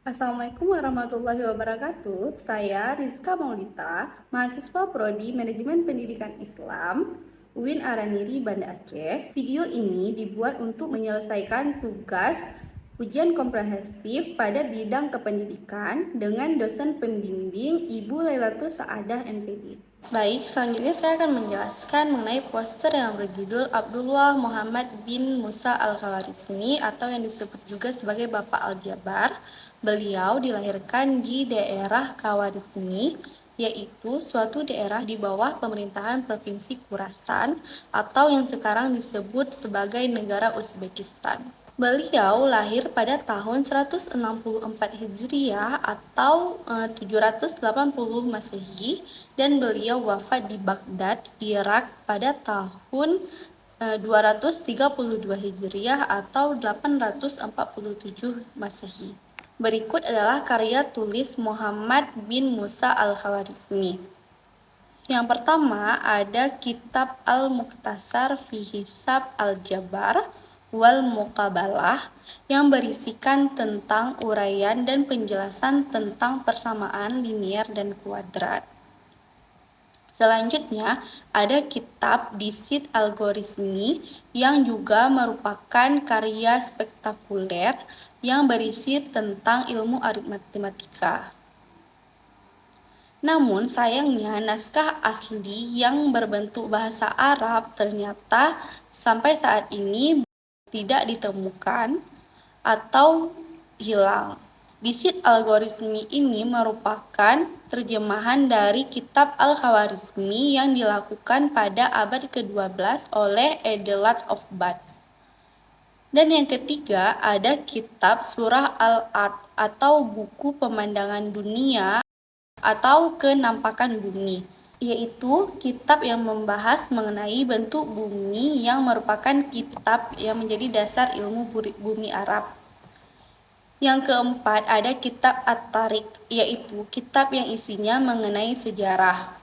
Assalamualaikum warahmatullahi wabarakatuh. Saya Rizka Maulita, mahasiswa Prodi Manajemen Pendidikan Islam, UIN Araniri, Banda Aceh. Video ini dibuat untuk menyelesaikan tugas ujian komprehensif pada bidang kependidikan dengan dosen pembimbing Ibu Lailatul Saadah MPD. Baik, selanjutnya saya akan menjelaskan mengenai poster yang berjudul Abdullah Muhammad bin Musa Al-Khawarizmi atau yang disebut juga sebagai Bapak Al-Jabar. Beliau dilahirkan di daerah Khawarizmi, yaitu suatu daerah di bawah pemerintahan Provinsi Khurasan atau yang sekarang disebut sebagai negara Uzbekistan. Beliau lahir pada tahun 164 Hijriah atau 780 Masehi dan beliau wafat di Baghdad, Irak pada tahun 232 Hijriah atau 847 Masehi. Berikut adalah karya tulis Muhammad bin Musa Al-Khawarizmi. Yang pertama ada Kitab Al-Mukhtasar fi Hisab Al-Jabar wal Muqabalah yang berisikan tentang uraian dan penjelasan tentang persamaan linier dan kuadrat. Selanjutnya, ada kitab Disit Algorismi yang juga merupakan karya spektakuler yang berisi tentang ilmu aritmatika. Namun sayangnya naskah asli yang berbentuk bahasa Arab ternyata sampai saat ini tidak ditemukan atau hilang. Disit Algorismi ini merupakan terjemahan dari kitab Al-Khawarizmi yang dilakukan pada abad ke-12 oleh Edelard of Bath. Dan yang ketiga ada kitab Surah Al-Ard atau buku pemandangan dunia atau kenampakan bumi, yaitu kitab yang membahas mengenai bentuk bumi yang merupakan kitab yang menjadi dasar ilmu bumi Arab. Yang keempat ada kitab At-Tariq, yaitu kitab yang isinya mengenai sejarah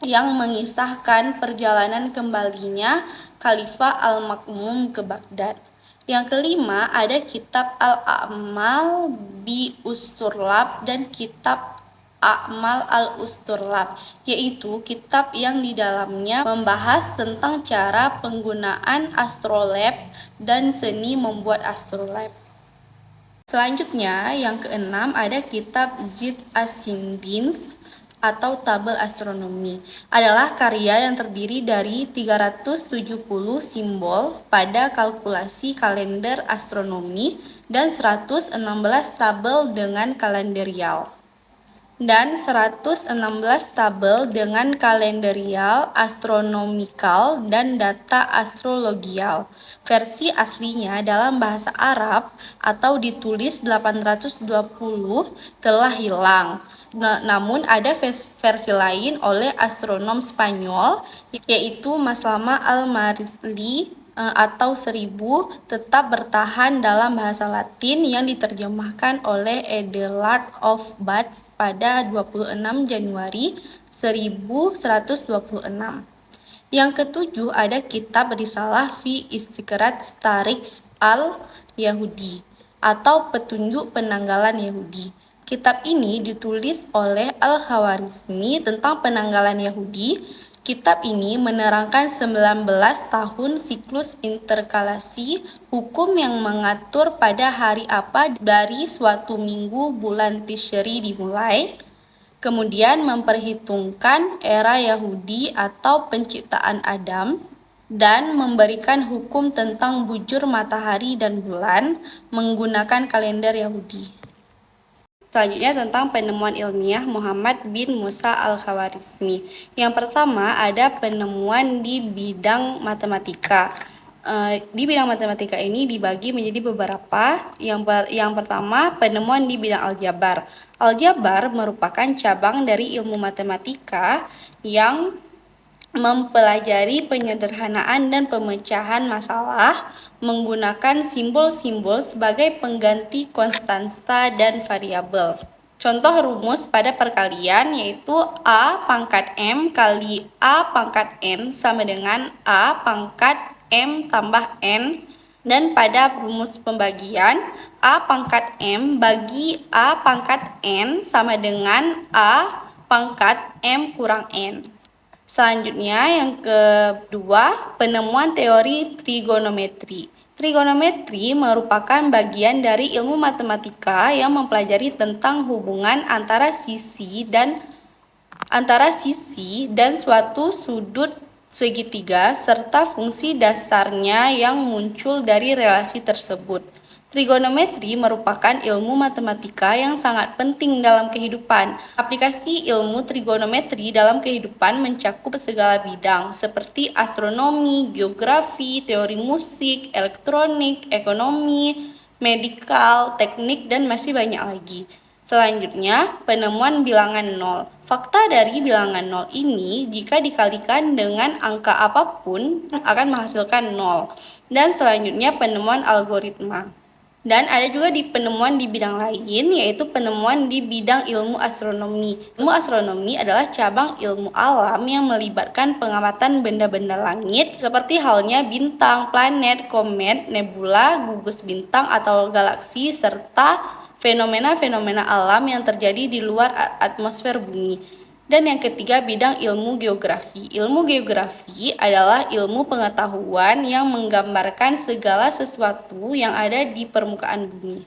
yang mengisahkan perjalanan kembalinya Khalifah Al-Ma'mun ke Baghdad. Yang kelima ada kitab Al-A'mal bi Usturlab dan kitab A'mal al-Usturlab, yaitu kitab yang di dalamnya membahas tentang cara penggunaan astrolab dan seni membuat astrolab. Selanjutnya, yang keenam ada kitab Zid as-Sinbins atau tabel astronomi. Adalah karya yang terdiri dari 370 simbol pada kalkulasi kalender astronomi dan 116 tabel dengan kalenderial. Dan 116 tabel dengan kalenderial, astronomikal, dan data astrologial. Versi aslinya dalam bahasa Arab atau ditulis 820 telah hilang. Namun ada versi lain oleh astronom Spanyol yaitu Maslama al-Marizli atau 1000 tetap bertahan dalam bahasa Latin yang diterjemahkan oleh Edelard of Bath pada 26 Januari 1126. Yang ketujuh ada kitab Risalah fi Istiqrat Tariq al-Yahudi atau petunjuk penanggalan Yahudi. Kitab ini ditulis oleh Al-Khawarizmi tentang penanggalan Yahudi. Kitab ini menerangkan 19 tahun siklus interkalasi hukum yang mengatur pada hari apa dari suatu minggu bulan Tishri dimulai, kemudian memperhitungkan era Yahudi atau penciptaan Adam, dan memberikan hukum tentang bujur matahari dan bulan menggunakan kalender Yahudi. Selanjutnya tentang penemuan ilmiah Muhammad bin Musa Al-Khawarizmi. Yang pertama ada penemuan di bidang matematika. Di bidang matematika ini dibagi menjadi beberapa. Yang pertama penemuan di bidang aljabar. Aljabar merupakan cabang dari ilmu matematika yang mempelajari penyederhanaan dan pemecahan masalah menggunakan simbol-simbol sebagai pengganti konstanta dan variabel. Contoh rumus pada perkalian yaitu A pangkat M kali A pangkat N sama dengan A pangkat M tambah N Dan pada rumus pembagian, A pangkat M bagi A pangkat N sama dengan A pangkat M kurang N. Selanjutnya yang kedua, penemuan teori trigonometri. Trigonometri merupakan bagian dari ilmu matematika yang mempelajari tentang hubungan antara sisi dan suatu sudut segitiga serta fungsi dasarnya yang muncul dari relasi tersebut. Trigonometri merupakan ilmu matematika yang sangat penting dalam kehidupan. Aplikasi ilmu trigonometri dalam kehidupan mencakup segala bidang seperti astronomi, geografi, teori musik, elektronik, ekonomi, medikal, teknik, dan masih banyak lagi. Selanjutnya, penemuan bilangan nol. Fakta dari bilangan nol ini jika dikalikan dengan angka apapun akan menghasilkan nol. Dan selanjutnya penemuan algoritma. Dan ada juga penemuan di bidang lain, yaitu penemuan di bidang ilmu astronomi. Ilmu astronomi adalah cabang ilmu alam yang melibatkan pengamatan benda-benda langit, seperti halnya bintang, planet, komet, nebula, gugus bintang atau galaksi, serta fenomena-fenomena alam yang terjadi di luar atmosfer bumi. Dan yang ketiga, bidang ilmu geografi. Ilmu geografi adalah ilmu pengetahuan yang menggambarkan segala sesuatu yang ada di permukaan bumi.